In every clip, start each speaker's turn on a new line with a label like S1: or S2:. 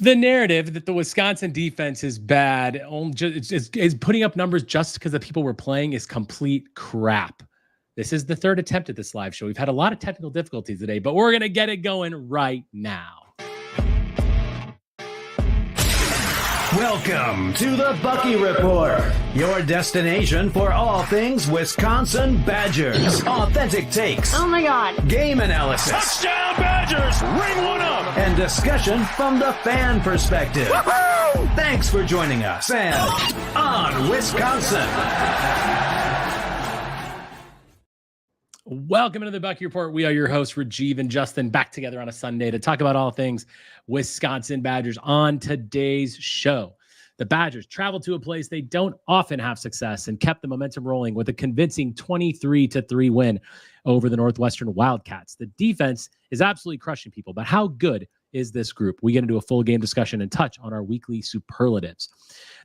S1: The narrative that the Wisconsin defense is bad, is putting up numbers just because the people we're playing is complete crap. This is the third attempt at this live show. We've had a lot of technical difficulties today, but we're going to get it going right now.
S2: Welcome to the Bucky Report, your destination for all things Wisconsin Badgers. Authentic takes.
S3: Oh my God.
S2: Game analysis.
S4: Touchdown Badgers! Ring one up!
S2: And discussion from the fan perspective.
S4: Woo-hoo!
S2: Thanks for joining us and on Wisconsin.
S1: Welcome to the Bucky Report. We are your hosts, Rajiv and Justin, back together on a Sunday to talk about all things Wisconsin Badgers. On today's show, the Badgers traveled to a place they don't often have success and kept the momentum rolling with a convincing 23-3 win over the Northwestern Wildcats. The defense is absolutely crushing people, but how good is this group? We get into a full game discussion and touch on our weekly superlatives.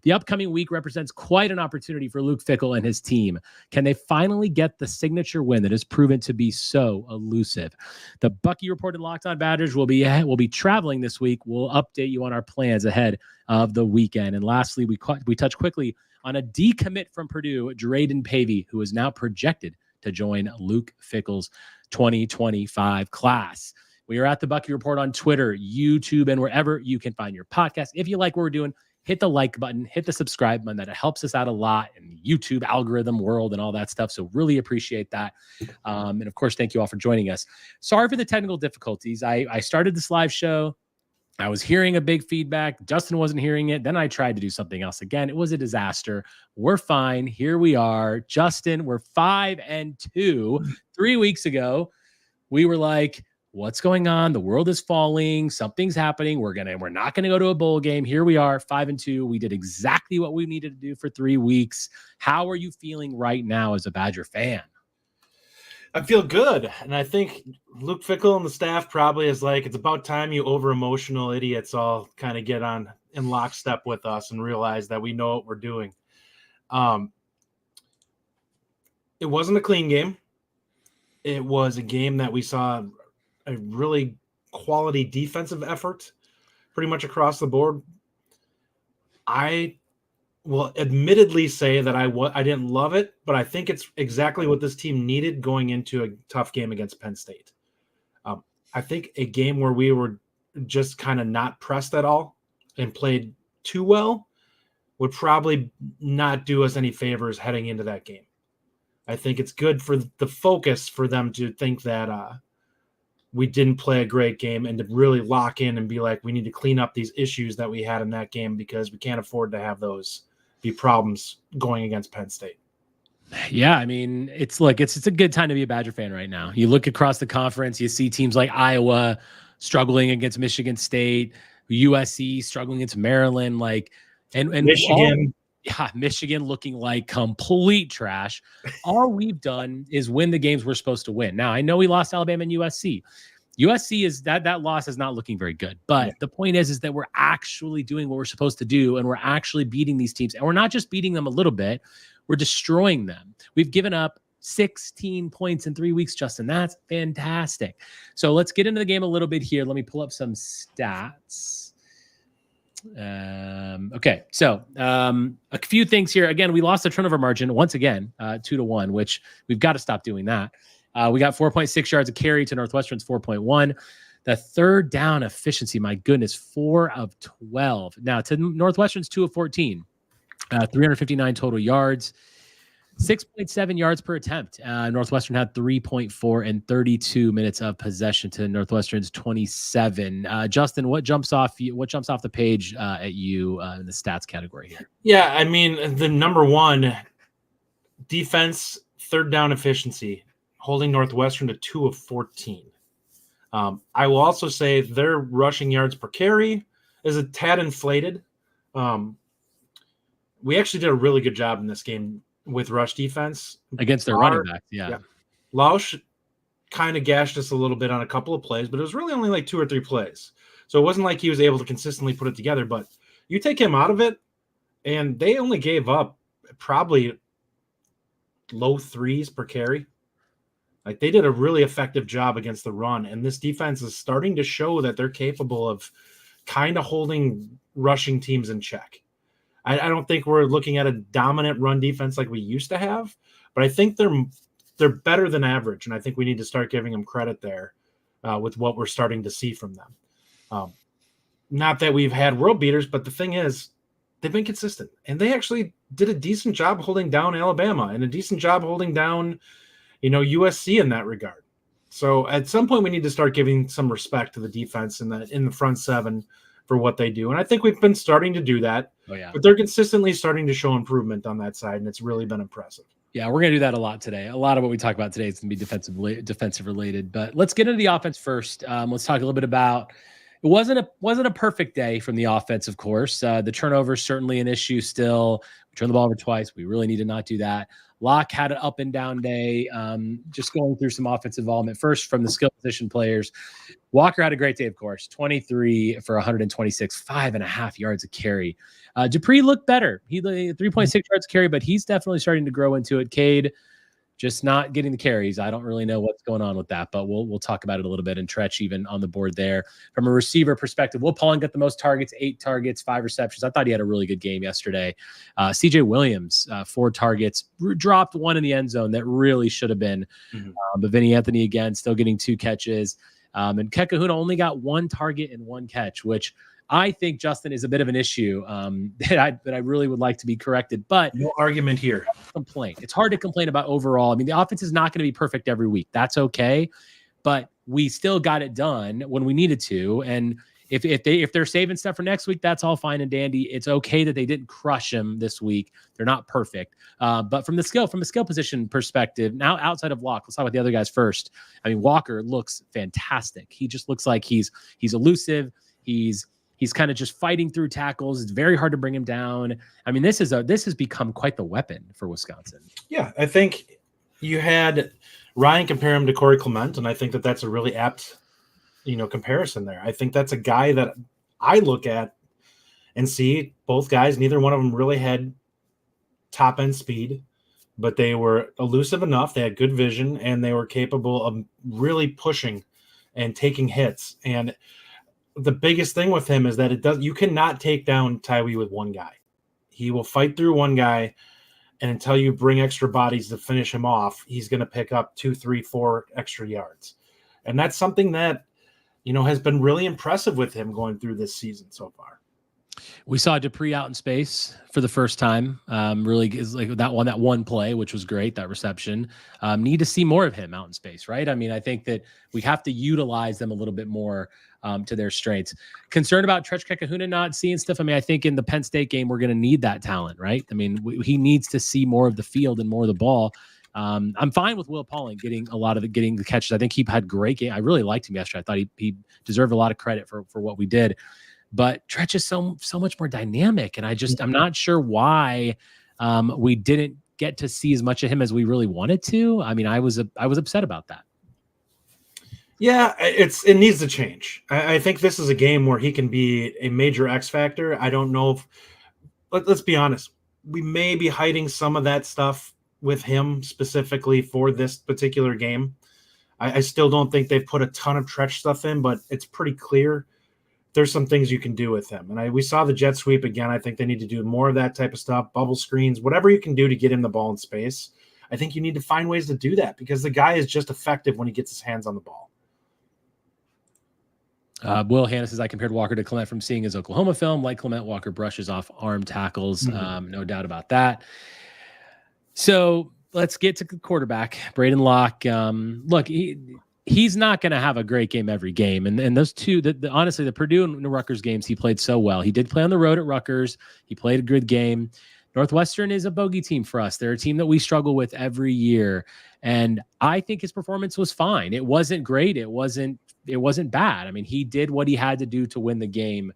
S1: The upcoming week represents quite an opportunity for Luke Fickell and his team. Can they finally get the signature win that has proven to be so elusive? The Bucky Reported Locked On Badgers will be traveling this week. We'll update you on our plans ahead of the weekend. And lastly, we touch quickly on a decommit from Purdue, Braedyn, who is now projected to join Luke Fickell's 2025 class. We are at the Bucky Report on Twitter, YouTube, and wherever you can find your podcast. If you like what we're doing, hit the like button, hit the subscribe button. That helps us out a lot in the YouTube algorithm world and all that stuff. So really appreciate that. And of course, thank you all for joining us. Sorry for the technical difficulties. I started this live show. I was hearing a big feedback. Justin wasn't hearing it. Then I tried to do something else again. It was a disaster. We're fine. Here we are. Justin, we're 5-2. 3 weeks ago, we were like, what's going on? The world is falling. Something's happening. We're not gonna go to a bowl game. Here we are, 5-2. We did exactly what we needed to do for 3 weeks. How are you feeling right now as a Badger fan?
S5: I feel good, and I think Luke Fickell and the staff probably is like, it's about time you over-emotional idiots all kind of get on in lockstep with us and realize that we know what we're doing. It wasn't a clean game. It was a game that we saw a really quality defensive effort pretty much across the board. I will admittedly say that I didn't love it, but I think it's exactly what this team needed going into a tough game against Penn State. I think a game where we were just kind of not pressed at all and played too well would probably not do us any favors heading into that game. I think it's good for the focus for them to think that we didn't play a great game and to really lock in and be like, we need to clean up these issues that we had in that game because we can't afford to have those be problems going against Penn State.
S1: Yeah, I mean, it's a good time to be a Badger fan right now. You look across the conference, you see teams like Iowa struggling against Michigan State, USC struggling against Maryland, and
S5: Michigan.
S1: Michigan looking like complete trash. All we've done is win the games we're supposed to win. Now, I know we lost Alabama and USC. USC is that loss is not looking very good. But the point is that we're actually doing what we're supposed to do, and we're actually beating these teams. And we're not just beating them a little bit, we're destroying them. We've given up 16 points in 3 weeks, Justin. That's fantastic. So let's get into the game a little bit here. Let me pull up some stats. Okay, so a few things here. Again, we lost the turnover margin once again, 2-1, which we've got to stop doing that. We got 4.6 yards a carry to Northwestern's 4.1. The third down efficiency, my goodness, 4 of 12. Now to Northwestern's 2 of 14, 359 total yards, 6.7 yards per attempt. Northwestern had 3.4 and 32 minutes of possession to Northwestern's 27. Justin, what jumps off the page at you in the stats category here?
S5: Yeah, I mean, the number one defense, third down efficiency, holding Northwestern to 2 of 14. I will also say their rushing yards per carry is a tad inflated. We actually did a really good job in this game with rush defense
S1: against their running backs. Yeah.
S5: Lausch kind of gashed us a little bit on a couple of plays, but it was really only like 2 or 3 plays. So it wasn't like he was able to consistently put it together, but you take him out of it and they only gave up probably low 3s per carry. Like they did a really effective job against the run. And this defense is starting to show that they're capable of kind of holding rushing teams in check. I don't think we're looking at a dominant run defense like we used to have, but I think they're better than average, and I think we need to start giving them credit there with what we're starting to see from them. Not that we've had world beaters, but the thing is, they've been consistent, and they actually did a decent job holding down Alabama and a decent job holding down, USC in that regard. So at some point, we need to start giving some respect to the defense in the front seven for what they do. And I think we've been starting to do that.
S1: Oh, yeah.
S5: But they're consistently starting to show improvement on that side, and it's really been impressive. Yeah,
S1: we're going to do that a lot today. A lot of what we talk about today is going to be defensive related. But let's get into the offense first. Let's talk a little bit about it. Wasn't a perfect day from the offense, of course. The turnover is certainly an issue still. We turned the ball over twice. We really need to not do that. Locke had an up and down day, just going through some offensive involvement. First, from the skill position players, Walker had a great day, of course, 23 for 126, 5.5 yards a carry. Dupree looked better. He 3.6 yards a carry, but he's definitely starting to grow into it. Cade just not getting the carries. I don't really know what's going on with that, but we'll talk about it a little bit. And Trech even on the board there. From a receiver perspective, Will Pauling got the most targets, 8 targets, 5 receptions. I thought he had a really good game yesterday. CJ Williams, 4 targets, dropped 1 in the end zone that really should have been. But Vinny Anthony again, still getting 2 catches. And Kekahuna only got 1 target and 1 catch, which I think, Justin, is a bit of an issue that I really would like to be corrected. But
S5: no argument here.
S1: Complaint. It's hard to complain about overall. I mean, the offense is not going to be perfect every week. That's okay. But we still got it done when we needed to. And if they're saving stuff for next week, that's all fine and dandy. It's okay that they didn't crush them this week. They're not perfect. But from a skill position perspective, now outside of Locke, let's talk about the other guys first. I mean, Walker looks fantastic. He just looks like he's elusive. He's kind of just fighting through tackles. It's very hard to bring him down. I mean, this has become quite the weapon for Wisconsin.
S5: Yeah, I think you had Ryan compare him to Corey Clement, and I think that that's a really apt, comparison there. I think that's a guy that I look at and see both guys. Neither one of them really had top end speed, but they were elusive enough. They had good vision, and they were capable of really pushing and taking hits. And the biggest thing with him is that you cannot take down Tawee with one guy. He will fight through one guy, and until you bring extra bodies to finish him off, he's going to pick up 2, 3, 4 extra yards. And that's something that, has been really impressive with him going through this season so far.
S1: We saw Dupree out in space for the first time. Really is like that one play, which was great, that reception. Need to see more of him out in space, right? I mean, I think that we have to utilize them a little bit more to their strengths. Concerned about Trech Kekahuna not seeing stuff. I mean, I think in the Penn State game, we're going to need that talent, right? I mean, he needs to see more of the field and more of the ball. I'm fine with Will Pauling getting the catches. I think he had great game. I really liked him yesterday. I thought he deserved a lot of credit for what we did. But Trech is so much more dynamic, and I'm not sure why we didn't get to see as much of him as we really wanted to. I mean, I was upset about that.
S5: Yeah, it needs to change. I think this is a game where he can be a major X factor. I don't know if let's be honest, we may be hiding some of that stuff with him specifically for this particular game. I still don't think they've put a ton of Trech stuff in, but it's pretty clear there's some things you can do with him. And we saw the jet sweep again. I think they need to do more of that type of stuff, bubble screens, whatever you can do to get him the ball in space. I think you need to find ways to do that because the guy is just effective when he gets his hands on the ball.
S1: Will Hannah says, I compared Walker to Clement from seeing his Oklahoma film. Like Clement, Walker brushes off arm tackles. No doubt about that. So let's get to the quarterback, Braedyn Locke. Look, he's not going to have a great game every game. And those two, honestly, the Purdue and Rutgers games, he played so well. He did play on the road at Rutgers. He played a good game. Northwestern is a bogey team for us. They're a team that we struggle with every year. And I think his performance was fine. It wasn't great. It wasn't bad. I mean, he did what he had to do to win the game.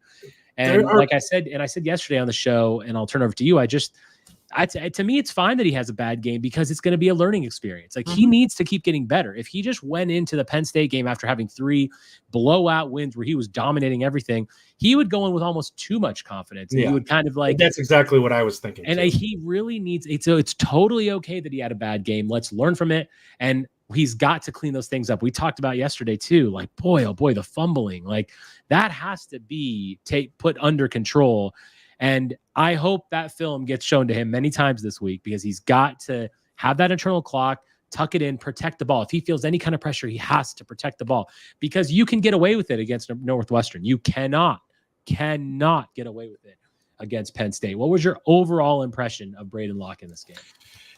S1: And like I said yesterday on the show, and I'll turn over to you, to me, it's fine that he has a bad game because it's going to be a learning experience. Like he needs to keep getting better. If he just went into the Penn State game after having 3 blowout wins where he was dominating everything, he would go in with almost too much confidence. And he would kind of like,
S5: that's exactly what I was thinking.
S1: And he really needs it. So it's totally okay that he had a bad game. Let's learn from it. And he's got to clean those things up. We talked about yesterday too, like, boy, oh boy, the fumbling, like that has to be put under control. And I hope that film gets shown to him many times this week, because he's got to have that internal clock, tuck it in, protect the ball. If he feels any kind of pressure, he has to protect the ball, because you can get away with it against Northwestern. You cannot get away with it against Penn State. What was your overall impression of Braedyn Locke in this game?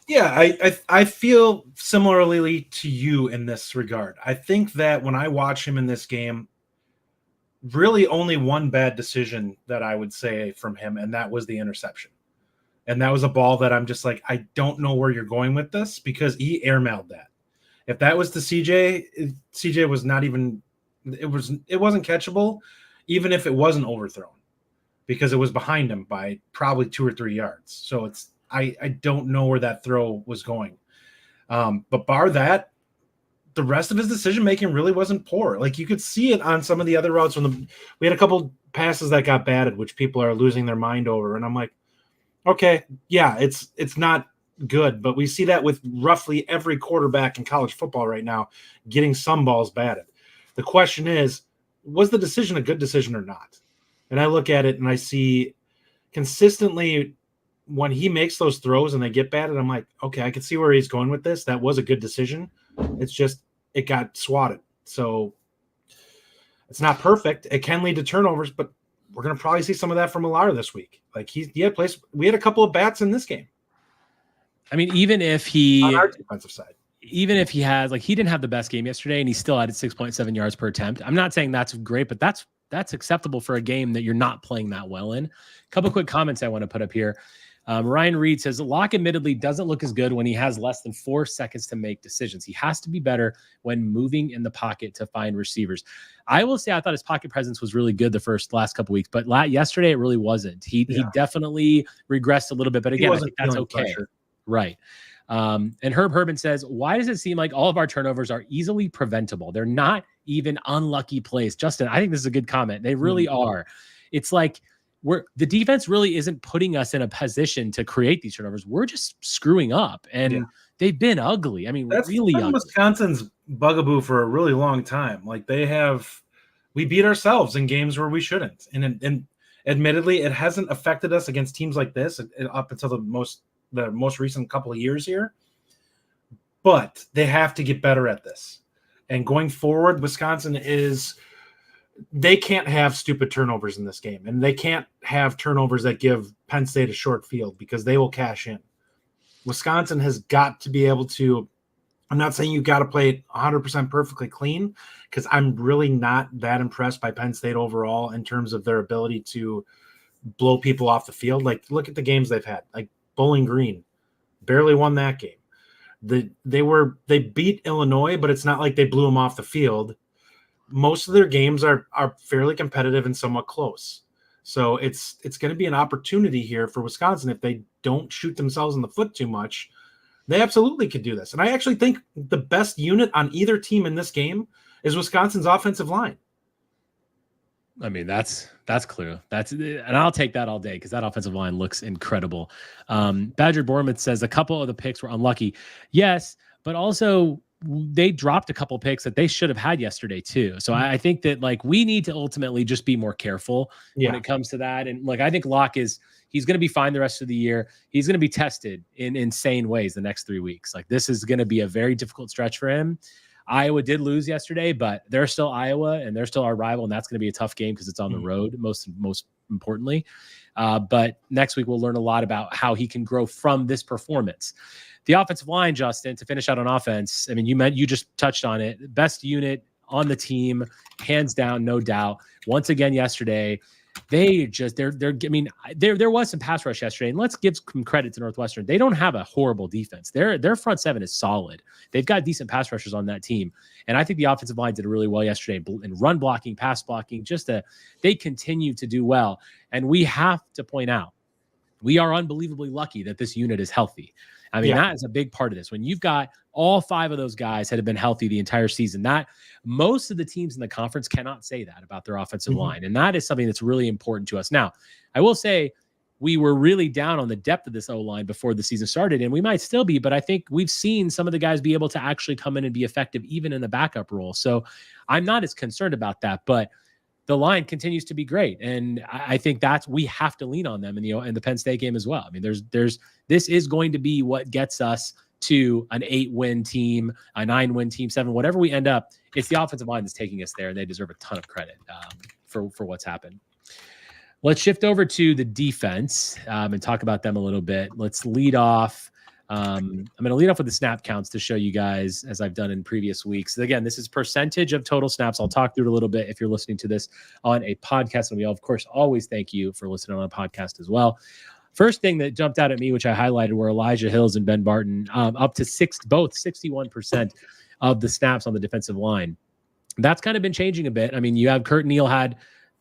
S5: Yeah, I feel similarly to you in this regard. I think that when I watch him in this game, really only one bad decision that I would say from him, and that was the interception. And that was a ball that I'm just like, I don't know where you're going with this, because he airmailed that. If that was to CJ was not even, it wasn't catchable, even if it wasn't overthrown, because it was behind him by probably 2 or 3 yards. So I don't know where that throw was going. But bar that, the rest of his decision-making really wasn't poor. Like, you could see it on some of the other routes. We had a couple passes that got batted, which people are losing their mind over. And I'm like, okay, yeah, it's not good. But we see that with roughly every quarterback in college football right now, getting some balls batted. The question is, was the decision a good decision or not? And I look at it and I see consistently when he makes those throws and they get batted, I'm like, okay, I can see where he's going with this. That was a good decision. It's just, it got swatted. So it's not perfect. It can lead to turnovers, but we're going to probably see some of that from Wohler this week. Like, we had a couple of bats in this game.
S1: I mean, even if he,
S5: on our defensive side,
S1: even if he has, like, he didn't have the best game yesterday and he still had 6.7 yards per attempt. I'm not saying that's great, but that's acceptable for a game that you're not playing that well in. A couple quick comments I want to put up here. Ryan Reed says, Locke admittedly doesn't look as good when he has less than 4 seconds to make decisions. He has to be better when moving in the pocket to find receivers. I will say I thought his pocket presence was really good the last couple weeks, but yesterday it really wasn't. He definitely regressed a little bit, but again, I think that's okay. Pressure. Right. And Herb Herman says, why does it seem like all of our turnovers are easily preventable? They're not even unlucky plays. Justin, I think this is a good comment. They really are. It's like, the defense really isn't putting us in a position to create these turnovers. We're just screwing up, and they've been ugly. I mean, that's really ugly.
S5: Wisconsin's bugaboo for a really long time. Like, we beat ourselves in games where we shouldn't. And admittedly, it hasn't affected us against teams like this up until the most recent couple of years here. But they have to get better at this. And going forward, Wisconsin they can't have stupid turnovers in this game, and they can't have turnovers that give Penn State a short field, because they will cash in. Wisconsin has got to be able to, I'm not saying you got to play it 100% perfectly clean, because I'm really not that impressed by Penn State overall in terms of their ability to blow people off the field. Like, look at the games they've had. Like, Bowling Green barely won that game. They beat Illinois, but it's not like they blew them off the field. Most of their games are fairly competitive and somewhat close. So it's going to be an opportunity here for Wisconsin. If they don't shoot themselves in the foot too much, they absolutely could do this. And I actually think the best unit on either team in this game is Wisconsin's offensive line.
S1: I mean, that's clear. And I'll take that all day, because that offensive line looks incredible. Badger Bournemouth says a couple of the picks were unlucky. Yes, but also they dropped a couple picks that they should have had yesterday too. So I think that, like, we need to ultimately just be more careful when it comes to that. And like, I think Locke he's going to be fine the rest of the year. He's going to be tested in insane ways the next 3 weeks. Like, this is going to be a very difficult stretch for him. Iowa did lose yesterday, but they're still Iowa and they're still our rival. And that's going to be a tough game because it's on the road, most importantly. But next week, we'll learn a lot about how he can grow from this performance. The offensive line, Justin, to finish out on offense. I mean, you just touched on it. Best unit on the team, hands down, no doubt. Once again, yesterday, there was some pass rush yesterday, and let's give some credit to Northwestern. They don't have a horrible defense. Their front seven is solid. They've got decent pass rushers on that team, and I think the offensive line did really well yesterday in run blocking, pass blocking. They continue to do well, and we have to point out we are unbelievably lucky that this unit is healthy. I mean, that is a big part of this. When you've got all 5 of those guys that have been healthy the entire season, that most of the teams in the conference cannot say that about their offensive line. And that is something that's really important to us. Now, I will say we were really down on the depth of this O-line before the season started, and we might still be, but I think we've seen some of the guys be able to actually come in and be effective even in the backup role. So I'm not as concerned about that, but the line continues to be great. And I think we have to lean on them in the Penn State game as well. I mean, this is going to be what gets us to an 8-win team, a 9-win team, 7, whatever we end up. It's the offensive line that's taking us there, and they deserve a ton of credit for what's happened. Let's shift over to the defense and talk about them a little bit. Let's lead off. I'm going to lead off with the snap counts to show you guys, as I've done in previous weeks. Again, this is percentage of total snaps. I'll talk through it a little bit if you're listening to this on a podcast. And we, of course, always thank you for listening on a podcast as well. First thing that jumped out at me, which I highlighted, were Elijah Hills and Ben Barton, up to both 61% of the snaps on the defensive line. That's kind of been changing a bit. I mean, you have Kurt Neal had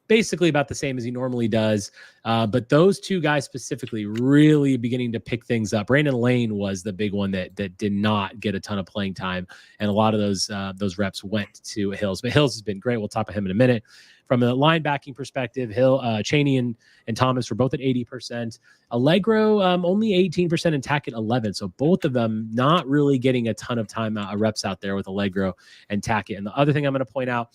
S1: basically about the same as he normally does. But those two guys specifically really beginning to pick things up. Brandon Lane was the big one that did not get a ton of playing time. And a lot of those reps went to Hills. But Hills has been great. We'll talk about him in a minute. From a linebacking perspective, Chaney and Thomas were both at 80%. Alliegro only 18% and Tackett 11%. So both of them not really getting a ton of time reps out there with Alliegro and Tackett. And the other thing I'm going to point out,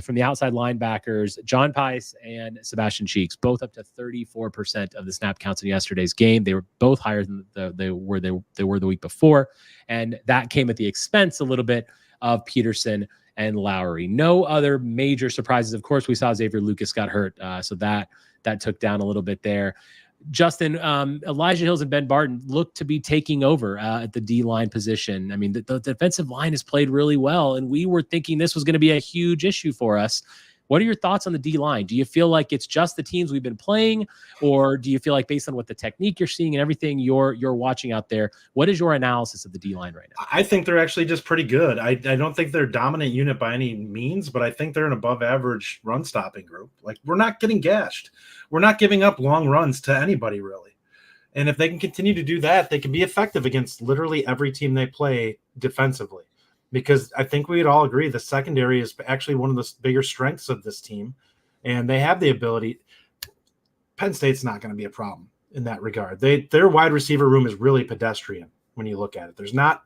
S1: from the outside linebackers, John Pice and Sebastian Cheeks, both up to 34% of the snap counts in yesterday's game. They were both higher than they were the week before, and that came at the expense a little bit of Peterson and Lowry. No other major surprises. Of course, we saw Xavier Lucas got hurt, so that took down a little bit there. Justin, Elijah Hills and Ben Barton look to be taking over at the D-line position. I mean, the defensive line has played really well, and we were thinking this was going to be a huge issue for us. What are your thoughts on the D-line? Do you feel like it's just the teams we've been playing, or do you feel like based on what the technique you're seeing and everything you're watching out there, what is your analysis of the D-line right now?
S5: I think they're actually just pretty good. I don't think they're a dominant unit by any means, but I think they're an above-average run-stopping group. Like, we're not getting gashed. We're not giving up long runs to anybody, really. And if they can continue to do that, they can be effective against literally every team they play defensively. Because I think we'd all agree the secondary is actually one of the bigger strengths of this team, and they have the ability. Penn State's not going to be a problem in that regard. Their wide receiver room is really pedestrian when you look at it. There's not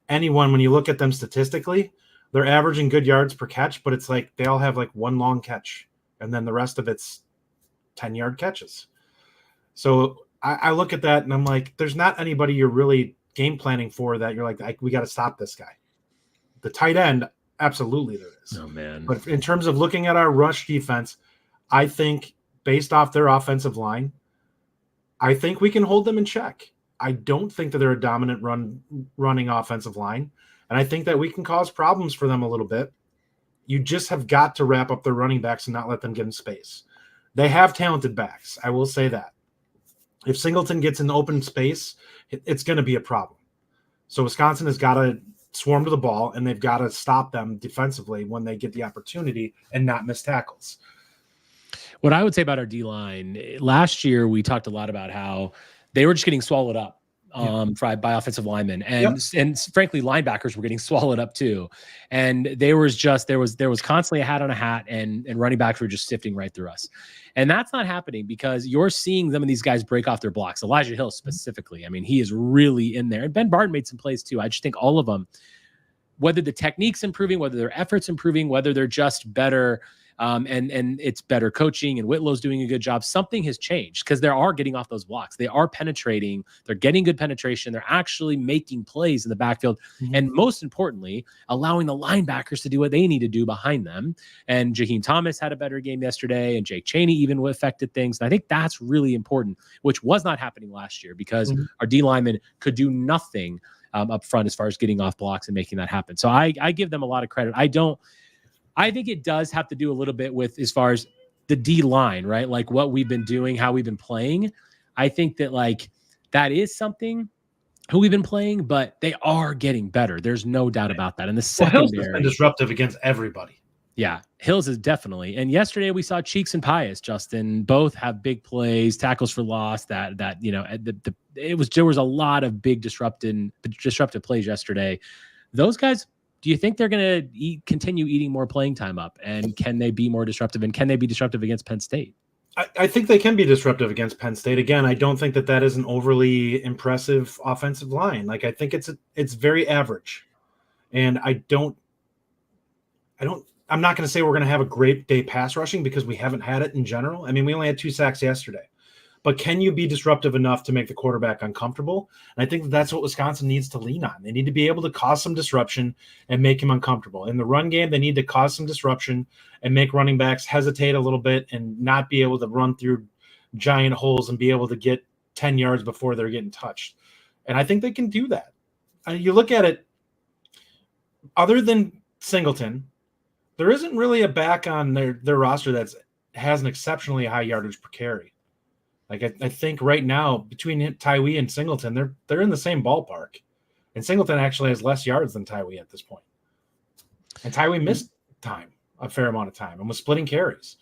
S5: anyone, when you look at them statistically, they're averaging good yards per catch, but it's like they all have like one long catch, and then the rest of it's 10-yard catches. So I look at that, and I'm like, there's not anybody you're really game planning for that you're like we got to stop this guy. The tight end, absolutely there is.
S1: Oh, man.
S5: But in terms of looking at our rush defense, I think based off their offensive line, I think we can hold them in check. I don't think that they're a dominant running offensive line, and I think that we can cause problems for them a little bit. You just have got to wrap up their running backs and not let them get in space. They have talented backs. I will say that. If Singleton gets in open space, it's going to be a problem. So Wisconsin has got to swarm to the ball, and they've got to stop them defensively when they get the opportunity and not miss tackles.
S1: What I would say about our D-line, last year we talked a lot about how they were just getting swallowed up by offensive linemen, and frankly linebackers were getting swallowed up too. And there was constantly a hat on a hat, and running backs were just sifting right through us. And that's not happening because you're seeing some of these guys break off their blocks. Elijah Hill specifically, I mean, he is really in there. And Ben Barton made some plays too. I just think all of them, whether the technique's improving, whether their effort's improving, whether they're just better, and it's better coaching, and Whitlow's doing a good job, something has changed because they are getting off those blocks. They are penetrating. They're getting good penetration. They're actually making plays in the backfield. Mm-hmm. And most importantly, allowing the linebackers to do what they need to do behind them. And Jaheim Thomas had a better game yesterday, and Jake Chaney even affected things. And I think that's really important, which was not happening last year because our D linemen could do nothing up front as far as getting off blocks and making that happen. So I give them a lot of credit. I think it does have to do a little bit with as far as the D line, right? Like what we've been doing, how we've been playing. I think that like that is something who we've been playing, but they are getting better. There's no doubt about that. And the secondary,
S5: Hills has been disruptive against everybody.
S1: Yeah, Hills is definitely. And yesterday we saw Cheeks and Pius, Justin, both have big plays, tackles for loss. There was a lot of big disruptive plays yesterday. Those guys, do you think they're going to continue eating more playing time up? And can they be more disruptive? And can they be disruptive against Penn State?
S5: I think they can be disruptive against Penn State. Again, I don't think that is an overly impressive offensive line. Like, I think it's very average. And I'm not going to say we're going to have a great day pass rushing because we haven't had it in general. I mean, we only had 2 sacks yesterday. But can you be disruptive enough to make the quarterback uncomfortable? And I think that's what Wisconsin needs to lean on. They need to be able to cause some disruption and make him uncomfortable. In the run game, they need to cause some disruption and make running backs hesitate a little bit and not be able to run through giant holes and be able to get 10 yards before they're getting touched. And I think they can do that. You look at it, other than Singleton, there isn't really a back on their roster that has an exceptionally high yardage per carry. Like, I think right now between Tawee and Singleton, they're in the same ballpark. And Singleton actually has less yards than Tawee at this point. And Tawee missed a fair amount of time, and was splitting carries.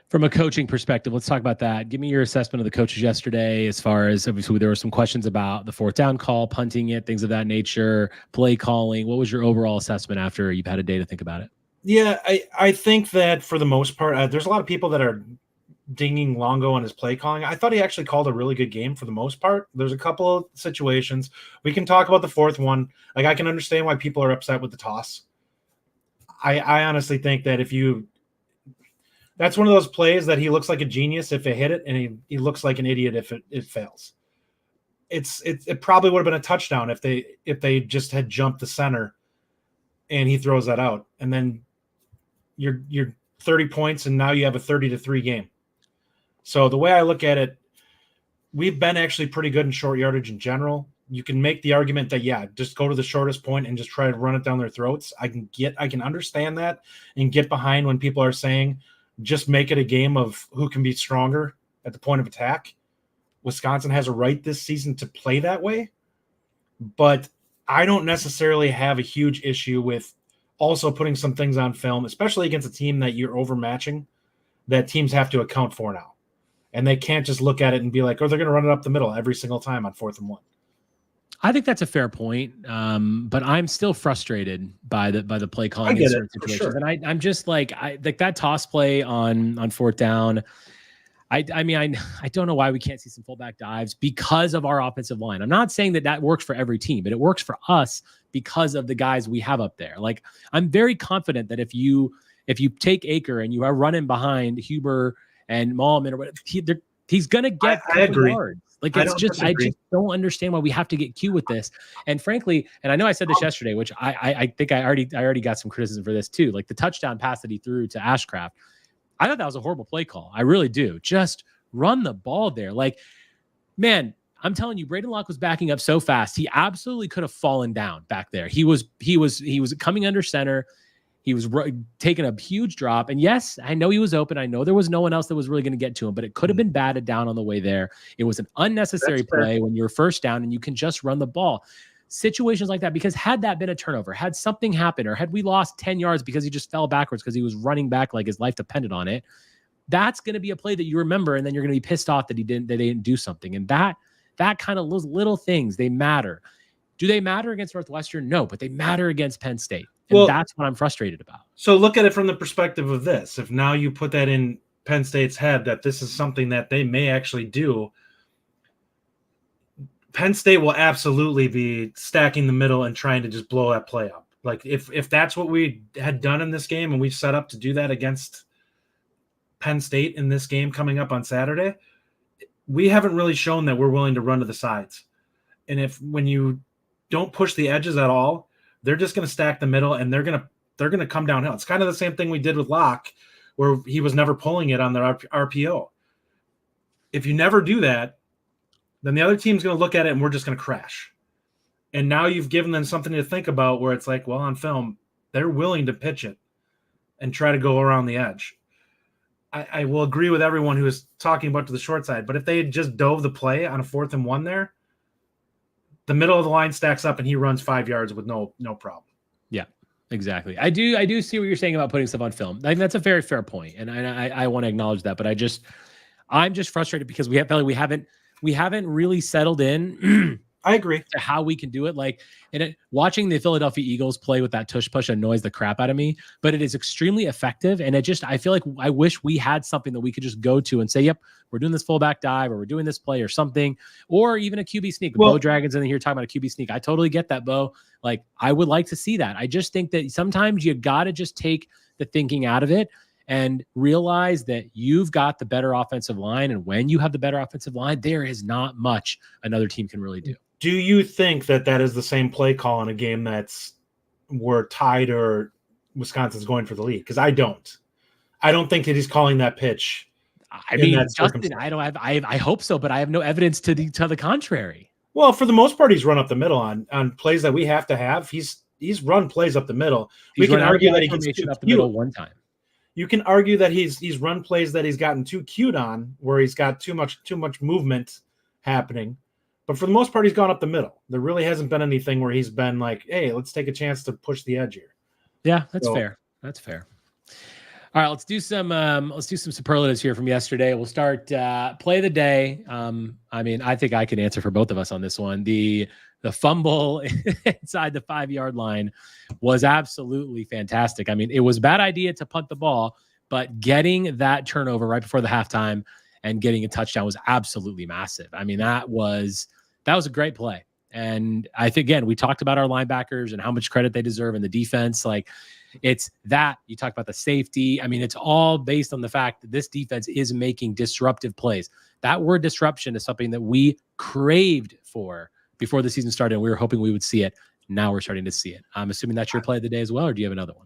S1: From a coaching perspective, let's talk about that. Give me your assessment of the coaches yesterday, as far as, obviously, there were some questions about the 4th down call, punting it, things of that nature, play calling. What was your overall assessment after you've had a day to think about it?
S5: Yeah, I think that for the most part, there's a lot of people that are dinging Longo on his play calling. I thought he actually called a really good game for the most part. There's a couple of situations. We can talk about the 4th one. Like, I can understand why people are upset with the toss. I honestly think that that's one of those plays that he looks like a genius if it hit it, and he looks like an idiot if it fails. It probably would have been a touchdown if they just had jumped the center and he throws that out. And then you're 30 points, and now you have a 30-3 game. So the way I look at it, we've been actually pretty good in short yardage in general. You can make the argument that, yeah, just go to the shortest point and just try to run it down their throats. I can understand that and get behind when people are saying just make it a game of who can be stronger at the point of attack. Wisconsin has a right this season to play that way, but I don't necessarily have a huge issue with also putting some things on film, especially against a team that you're overmatching, that teams have to account for now. And they can't just look at it and be like, oh, they're going to run it up the middle every single time on 4th and 1.
S1: I think that's a fair point, but I'm still frustrated by the play calling in certain situations. Sure. And I'm just like that toss play on 4th down. I mean, I don't know why we can't see some fullback dives because of our offensive line. I'm not saying that works for every team, but it works for us because of the guys we have up there. Like, I'm very confident that if you take Aker and you are running behind Huber and Mallman or whatever, he's gonna get
S5: I agree.
S1: Yards. Like, I just don't understand why we have to get cute with this. And frankly, and I know I said this yesterday, which I think I already got some criticism for this too. Like, the touchdown pass that he threw to Ashcraft, I thought that was a horrible play call. I really do. Just run the ball there. Like, man, I'm telling you, Braedyn Locke was backing up so fast. He absolutely could have fallen down back there. He was coming under center. He was taking a huge drop. And yes, I know he was open. I know there was no one else that was really going to get to him, but it could have been batted down on the way there. It was an unnecessary play when you're first down and you can just run the ball. Situations like that, because had that been a turnover, had something happened, or had we lost 10 yards because he just fell backwards because he was running back like his life depended on it, that's going to be a play that you remember, and then you're going to be pissed off that they didn't do something. And that kind of little things, they matter. Do they matter against Northwestern? No, but they matter against Penn State. And that's what I'm frustrated about.
S5: So look at it from the perspective of this. If now you put that in Penn State's head that this is something that they may actually do, Penn State will absolutely be stacking the middle and trying to just blow that play up. Like, if that's what we had done in this game and we set up to do that against Penn State in this game coming up on Saturday, we haven't really shown that we're willing to run to the sides. And when you don't push the edges at all, they're just going to stack the middle and they're going to come downhill. It's kind of the same thing we did with Locke, where he was never pulling it on the RPO. If you never do that, then the other team's going to look at it and we're just going to crash. And now you've given them something to think about where it's like, well, on film, they're willing to pitch it and try to go around the edge. I will agree with everyone who is talking about to the short side, but if they had just dove the play on a 4th and 1 there, the middle of the line stacks up and he runs 5 yards with no problem. Yeah,
S1: exactly. I do see what you're saying about putting stuff on film. I think that's a very fair point, and I want to acknowledge that. But I'm just frustrated because we haven't really settled in
S5: I agree.
S1: To how we can do it. Like, watching the Philadelphia Eagles play with that tush push annoys the crap out of me, but it is extremely effective. And I feel like I wish we had something that we could just go to and say, yep, we're doing this fullback dive, or we're doing this play or something, or even a QB sneak. Bo Dragon's in here talking about a QB sneak. I totally get that, Bo. Like, I would like to see that. I just think that sometimes you got to just take the thinking out of it and realize that you've got the better offensive line. And when you have the better offensive line, there is not much another team can really do.
S5: Do you think that is the same play call in a game that's we're tied or Wisconsin's going for the lead? Because I don't think that he's calling that pitch.
S1: I mean, Justin, I hope so, but I have no evidence to the contrary.
S5: Well, for the most part, he's run up the middle on plays that we have to have. He's run plays up the middle. We can argue that he gets too
S1: up the middle one time.
S5: You can argue that he's run plays that he's gotten too cute on, where he's got too much movement happening. But for the most part, he's gone up the middle. There really hasn't been anything where he's been like, hey, let's take a chance to push the edge here.
S1: Yeah, that's fair. That's fair. All right, let's do some superlatives here from yesterday. We'll start play of the day. I mean, I think I can answer for both of us on this one. The fumble inside the 5-yard line was absolutely fantastic. I mean, it was a bad idea to punt the ball, but getting that turnover right before the halftime and getting a touchdown was absolutely massive. I mean, that was a great play. And I think, again, we talked about our linebackers and how much credit they deserve in the defense. Like, it's that you talk about the safety. I mean, it's all based on the fact that this defense is making disruptive plays. That word disruption is something that we craved for before the season started. And we were hoping we would see it. Now we're starting to see it. I'm assuming that's your play of the day as well, or do you have another one?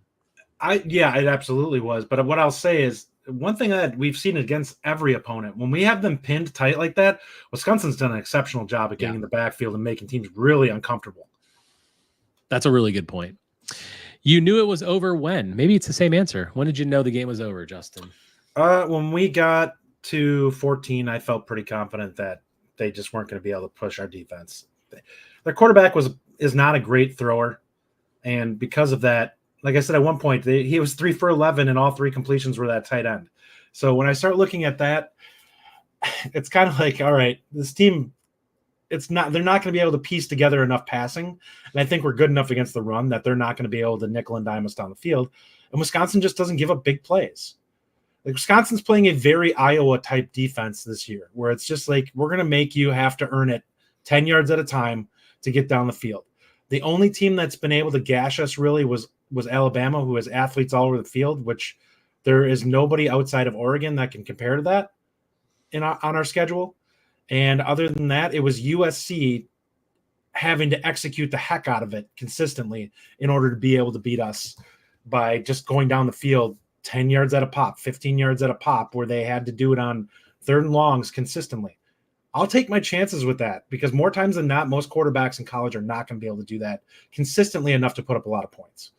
S5: Yeah, it absolutely was. But what I'll say is, one thing that we've seen against every opponent, when we have them pinned tight like that, Wisconsin's done an exceptional job at getting in the backfield and making teams really uncomfortable.
S1: That's a really good point. You knew it was over when? Maybe it's the same answer. When did you know the game was over, Justin?
S5: When we got to 14, I felt pretty confident that they just weren't going to be able to push our defense. Their quarterback is not a great thrower, and because of that, like I said, at one point, he was 3 for 11, and all 3 completions were that tight end. So when I start looking at that, it's kind of like, all right, this team, they're not going to be able to piece together enough passing. And I think we're good enough against the run that they're not going to be able to nickel and dime us down the field. And Wisconsin just doesn't give up big plays. Like, Wisconsin's playing a very Iowa-type defense this year, where it's just like, we're going to make you have to earn it 10 yards at a time to get down the field. The only team that's been able to gash us really was Alabama, who has athletes all over the field, which there is nobody outside of Oregon that can compare to that on our schedule. And other than that, it was USC having to execute the heck out of it consistently in order to be able to beat us by just going down the field 10 yards at a pop, 15 yards at a pop, where they had to do it on 3rd and longs consistently. I'll take my chances with that, because more times than not, most quarterbacks in college are not going to be able to do that consistently enough to put up a lot of points.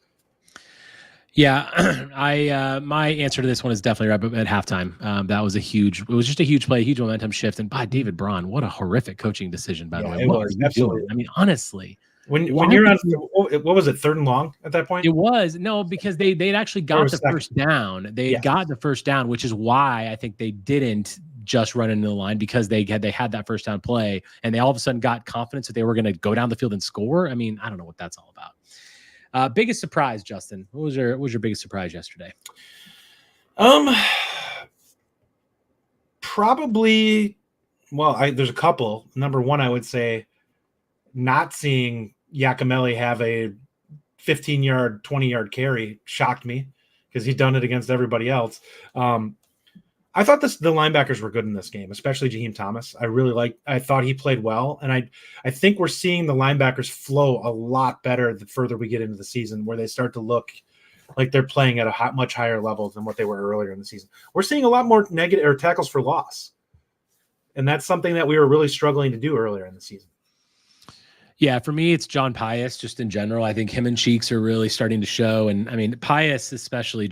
S1: Yeah, my answer to this one is definitely right at halftime. That was it was just a huge play, huge momentum shift. And by David Braun, what a horrific coaching decision, by the way. What was absolutely doing? I mean, honestly, when you're on,
S5: what was it, 3rd and long at that point?
S1: It was because they'd actually got the first down. They got the first down, which is why I think they didn't just run into the line, because they had that first down play, and they all of a sudden got confidence that they were going to go down the field and score. I mean, I don't know what that's all about. Biggest surprise, Justin. What was your biggest surprise yesterday?
S5: Probably. Well, there's a couple. Number one, I would say not seeing Yakimelli have a 15-yard, 20-yard carry shocked me, because he'd done it against everybody else. I thought the linebackers were good in this game, especially Jaheim Thomas. I thought he played well. And I think we're seeing the linebackers flow a lot better the further we get into the season, where they start to look like they're playing at a much higher level than what they were earlier in the season. We're seeing a lot more negative or tackles for loss. And that's something that we were really struggling to do earlier in the season.
S1: Yeah, for me, it's John Pius, just in general. I think him and Cheeks are really starting to show. And I mean, Pius especially,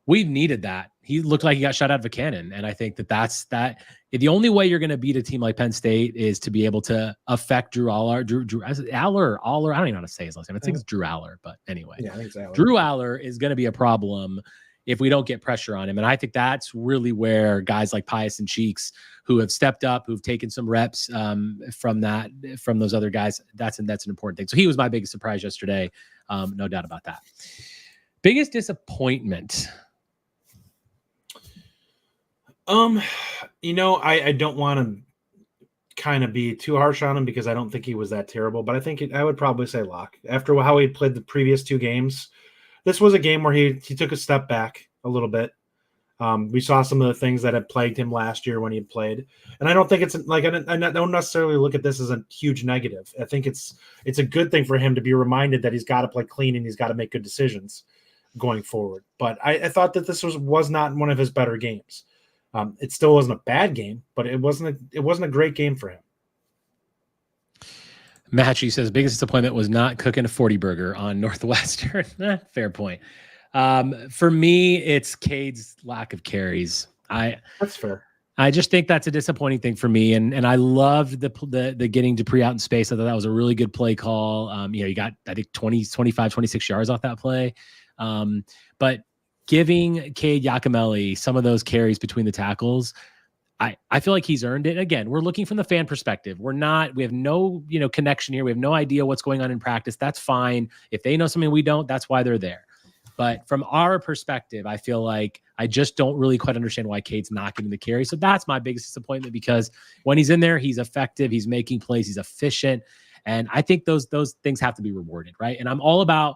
S1: we needed that. He looked like he got shot out of a cannon. And I think that's the only way you're going to beat a team like Penn State is to be able to affect Drew Aller. I don't even know how to say his last name. I think it's Drew Aller, but anyway.
S5: Yeah, I think it's Aller.
S1: Drew Aller is going to be a problem if we don't get pressure on him. And I think that's really where guys like Pius and Cheeks, who have stepped up, who've taken some reps from those other guys, that's an important thing. So he was my biggest surprise yesterday. No doubt about that. Biggest disappointment.
S5: I don't want to kind of be too harsh on him because I don't think he was that terrible, but I think I would probably say Locke. After how he played the previous 2 games, this was a game where he took a step back a little bit. We saw some of the things that had plagued him last year when he had played, and I don't think it's like I don't necessarily look at this as a huge negative. I think it's a good thing for him to be reminded that he's got to play clean and he's got to make good decisions going forward. But I thought that this was not one of his better games. It still wasn't a bad game, but it wasn't a great game for him.
S1: Matchy says biggest disappointment was not cooking a 40 burger on Northwestern. Fair point. For me, it's Cade's lack of carries.
S5: That's fair.
S1: I just think that's a disappointing thing for me. And I loved the getting Dupree out in space. I thought that was a really good play call. You got, I think 20, 25, 26 yards off that play. But giving Cade Yakimelli some of those carries between the tackles, I feel like he's earned it. Again, we're looking from the fan perspective. We have no, connection here. We have no idea what's going on in practice. That's fine. If they know something we don't, that's why they're there. But from our perspective, I feel like I just don't really quite understand why Cade's not getting the carry. So that's my biggest disappointment, because when he's in there, he's effective, he's making plays, he's efficient. And I think those things have to be rewarded, right? And I'm all about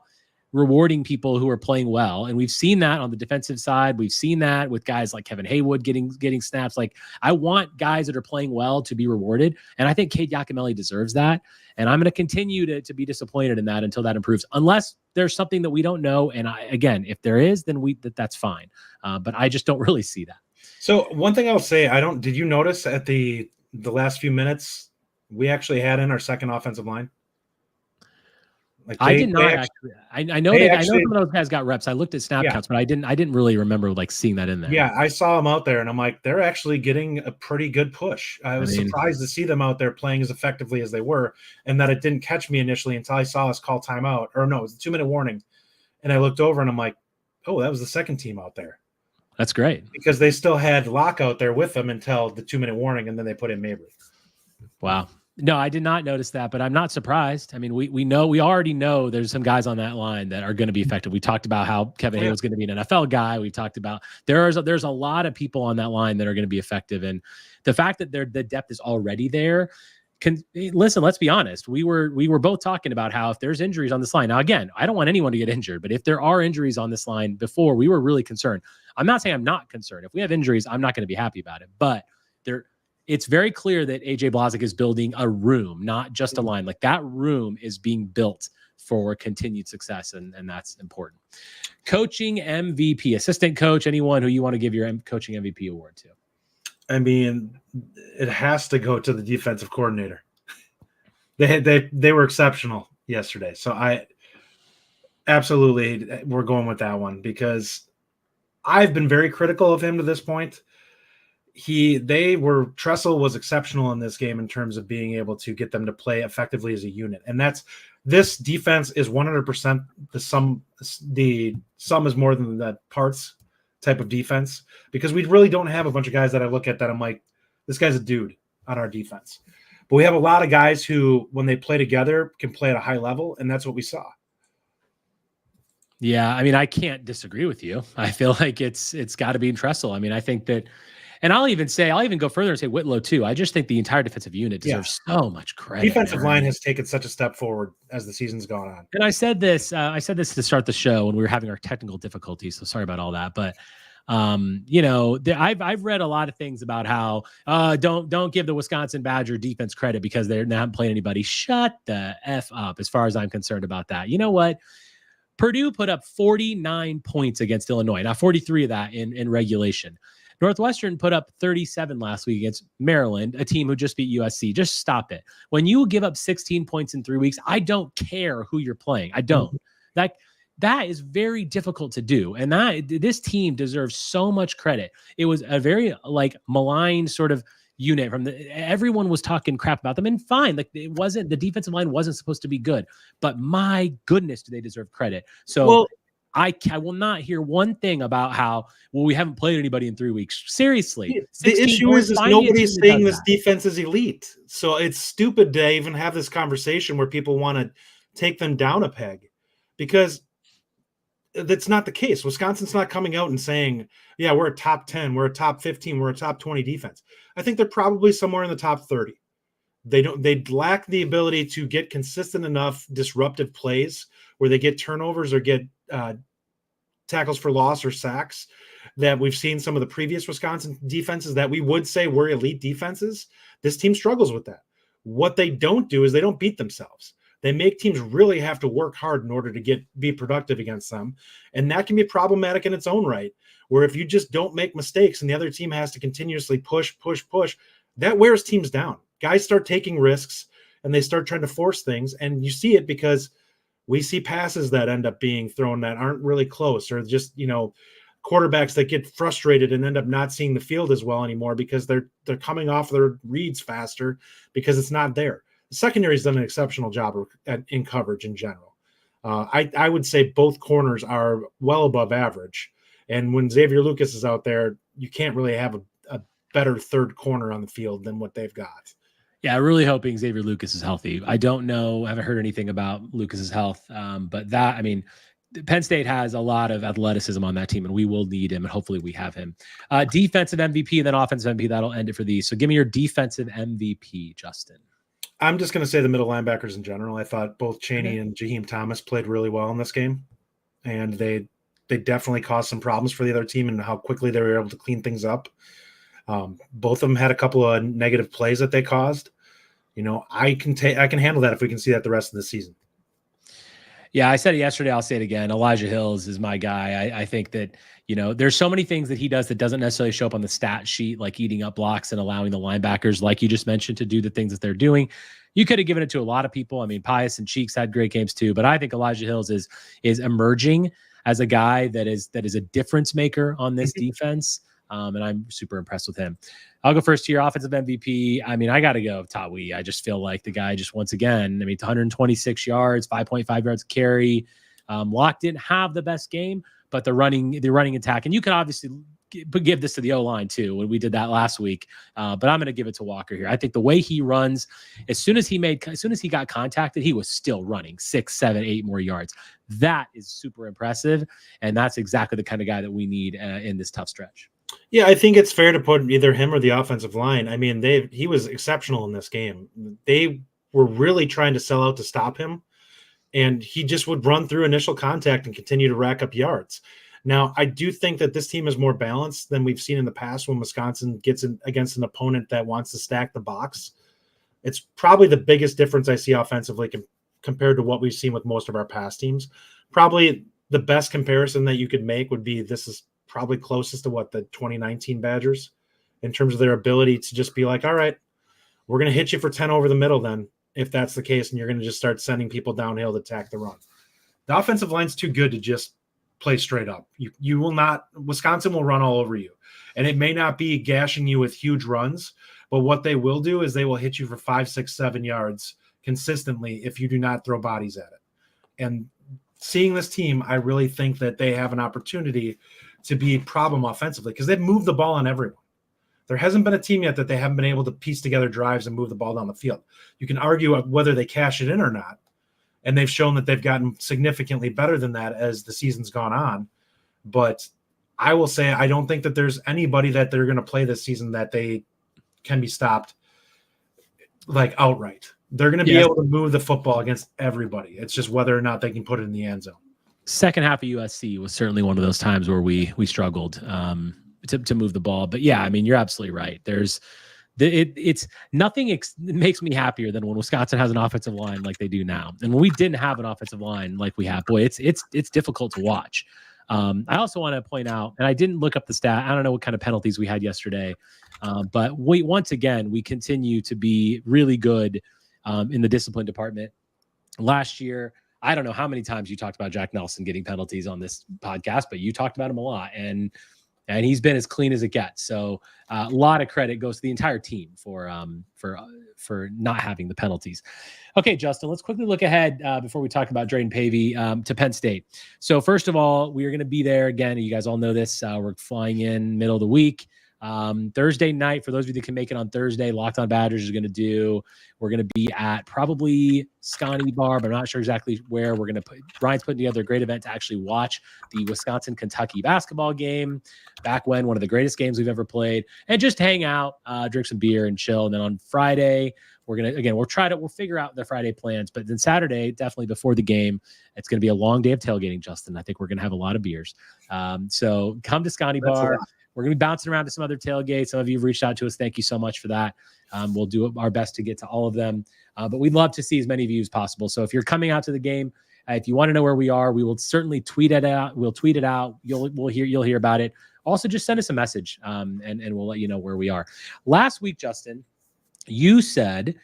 S1: rewarding people who are playing well. And we've seen that on the defensive side. We've seen that with guys like Kevin Haywood getting snaps. Like, I want guys that are playing well to be rewarded. And I think Cade Yakimelli deserves that. And I'm going to continue to be disappointed in that until that improves, unless there's something that we don't know. And again, if there is, then that's fine. But I just don't really see that.
S5: So one thing I'll say, did you notice at the last few minutes, we actually had in our second offensive line?
S1: I did not actually. I know some of those guys got reps. I looked at snap counts, but I didn't really remember seeing that in there.
S5: Yeah, I saw them out there, and I'm like, they're actually getting a pretty good push. I was surprised to see them out there playing as effectively as they were, and that it didn't catch me initially until I saw us call timeout. Or no, it was a 2-minute warning, and I looked over and I'm like, oh, that was the second team out there.
S1: That's great,
S5: because they still had Locke out there with them until the 2-minute warning, and then they put in Mabry.
S1: Wow. No, I did not notice that, but I'm not surprised. I mean, we already know there's some guys on that line that are going to be effective. We talked about how Kevin Haywood's going to be an NFL guy. We talked about there's a lot of people on that line that are going to be effective, and the fact that the depth is already there. Listen, let's be honest. We were both talking about how if there's injuries on this line. Now, again, I don't want anyone to get injured, but if there are injuries on this line before, we were really concerned. I'm not saying I'm not concerned. If we have injuries, I'm not going to be happy about it, but it's very clear that AJ Blazek is building a room, not just a line. Like, that room is being built for continued success, and that's important. Coaching MVP, assistant coach, anyone who you want to give your coaching MVP award to?
S5: I mean, it has to go to the defensive coordinator. They were exceptional yesterday. So we're going with that one, because I've been very critical of him to this point. Tressel was exceptional in this game in terms of being able to get them to play effectively as a unit. And this defense is 100% the sum is more than the parts type of defense, because we really don't have a bunch of guys that I look at that I'm like, this guy's a dude on our defense. But we have a lot of guys who, when they play together, can play at a high level. And that's what we saw.
S1: Yeah. I mean, I can't disagree with you. I feel like it's got to be in Tressel. I mean, I think that, and I'll even go further and say Whitlow too. I just think the entire defensive unit deserves so much credit.
S5: Defensive line has taken such a step forward as the season's gone on.
S1: And I said this to start the show when we were having our technical difficulties. So sorry about all that. But I've read a lot of things about how don't give the Wisconsin Badger defense credit because they haven't played anybody. Shut the F up, as far as I'm concerned about that. You know what? Purdue put up 49 points against Illinois. Now 43 of that in regulation. Northwestern put up 37 last week against Maryland, a team who just beat USC. Just stop it. When you give up 16 points in 3 weeks, I don't care who you're playing. I don't. That is very difficult to do. And this team deserves so much credit. It was a very maligned sort of unit everyone was talking crap about them, and fine. The defensive line wasn't supposed to be good, but my goodness, do they deserve credit? So I will not hear one thing about how, well, we haven't played anybody in 3 weeks. Seriously.
S5: The issue
S1: points,
S5: is
S1: find me a
S5: nobody's
S1: team that
S5: saying
S1: does
S5: this
S1: that.
S5: defense is elite. So it's stupid to even have this conversation where people want to take them down a peg, because that's not the case. Wisconsin's not coming out and saying, yeah, we're a top 10, we're a top 15, we're a top 20 defense. I think they're probably somewhere in the top 30. They lack the ability to get consistent enough disruptive plays where they get turnovers or get tackles for loss or sacks that we've seen some of the previous Wisconsin defenses that we would say were elite defenses. This team struggles with that. What they don't do is they don't beat themselves. They make teams really have to work hard in order to be productive against them. And that can be problematic in its own right, where if you just don't make mistakes and the other team has to continuously push, that wears teams down. Guys start taking risks and they start trying to force things. And you see it because we see passes that end up being thrown that aren't really close, or just, quarterbacks that get frustrated and end up not seeing the field as well anymore because they're coming off their reads faster because it's not there. The secondary's done an exceptional job in coverage in general. I would say both corners are well above average. And when Xavier Lucas is out there, you can't really have a better third corner on the field than what they've got.
S1: Yeah, I'm really hoping Xavier Lucas is healthy. I don't know. I haven't heard anything about Lucas's health. But Penn State has a lot of athleticism on that team, and we will need him, and hopefully we have him. Defensive MVP and then offensive MVP. That'll end it for these. So give me your defensive MVP, Justin.
S5: I'm just going to say the middle linebackers in general. I thought both Chaney and Jaheim Thomas played really well in this game, and they definitely caused some problems for the other team and how quickly they were able to clean things up. Both of them had a couple of negative plays that they caused. I can handle that if we can see that the rest of the season.
S1: Yeah, I said it yesterday. I'll say it again. Elijah Hills is my guy. I think that, there's so many things that he does that doesn't necessarily show up on the stat sheet, like eating up blocks and allowing the linebackers, like you just mentioned, to do the things that they're doing. You could have given it to a lot of people. I mean, Pius and Cheeks had great games too, but I think Elijah Hills is emerging as a guy that is a difference maker on this defense. And I'm super impressed with him. I'll go first to your offensive MVP. I got to go Tawee. I just feel like the guy just, once again, 126 yards, 5.5 yards carry. Locke didn't have the best game, but the running attack, and you can obviously give this to the O-line too, when we did that last week. But I'm going to give it to Walker here. I think the way he runs, as soon as he got contacted, he was still running 6, 7, 8 more yards. That is super impressive. And that's exactly the kind of guy that we need in this tough stretch.
S5: Yeah, I think it's fair to put either him or the offensive line. He was exceptional in this game. They were really trying to sell out to stop him, and he just would run through initial contact and continue to rack up yards. Now, I do think that this team is more balanced than we've seen in the past when Wisconsin gets against an opponent that wants to stack the box. It's probably the biggest difference I see offensively compared to what we've seen with most of our past teams. Probably the best comparison that you could make would be, this is probably closest to what the 2019 Badgers, in terms of their ability to just be like, all right, we're going to hit you for 10 over the middle then, if that's the case, and you're going to just start sending people downhill to attack the run. The offensive line's too good to just play straight up. You will not, Wisconsin will run all over you. And it may not be gashing you with huge runs, but what they will do is they will hit you for 5, 6, 7 yards consistently if you do not throw bodies at it. And seeing this team, I really think that they have an opportunity to be a problem offensively, because they've moved the ball on everyone. There hasn't been a team yet that they haven't been able to piece together drives and move the ball down the field. You can argue whether they cash it in or not, and they've shown that they've gotten significantly better than that as the season's gone on. But I will say I don't think that there's anybody that they're going to play this season that they can be stopped like outright. They're going to be able to move the football against everybody. It's just whether or not they can put it in the end zone.
S1: Second half of USC was certainly one of those times where we struggled to move the ball. But yeah, you're absolutely right. It's nothing makes me happier than when Wisconsin has an offensive line like they do now. And when we didn't have an offensive line like we have, boy, it's difficult to watch. I also want to point out, and I didn't look up the stat, I don't know what kind of penalties we had yesterday, but once again, we continue to be really good in the discipline department. Last year, I don't know how many times you talked about Jack Nelson getting penalties on this podcast, but you talked about him a lot. And and he's been as clean as it gets. So a lot of credit goes to the entire team for not having the penalties. Okay, Justin, let's quickly look ahead before we talk about Braedyn Pavey to Penn State. So first of all, we are going to be there again. You guys all know this. We're flying in middle of the week. Thursday night, for those of you that can make it on Thursday, Locked On Badgers is we're going to be at probably Scotty Bar, but I'm not sure exactly where. Brian's putting together a great event to actually watch the Wisconsin-Kentucky basketball game back when, one of the greatest games we've ever played, and just hang out, drink some beer and chill. And then on Friday, we'll figure out the Friday plans, but then Saturday, definitely before the game, it's going to be a long day of tailgating, Justin. I think we're going to have a lot of beers. So come to Scotty Bar. We're going to be bouncing around to some other tailgates. Some of you have reached out to us. Thank you so much for that. We'll do our best to get to all of them. But we'd love to see as many of you as possible. So if you're coming out to the game, if you want to know where we are, we will certainly tweet it out. We'll tweet it out. You'll hear about it. Also, just send us a message, and we'll let you know where we are. Last week, Justin, you said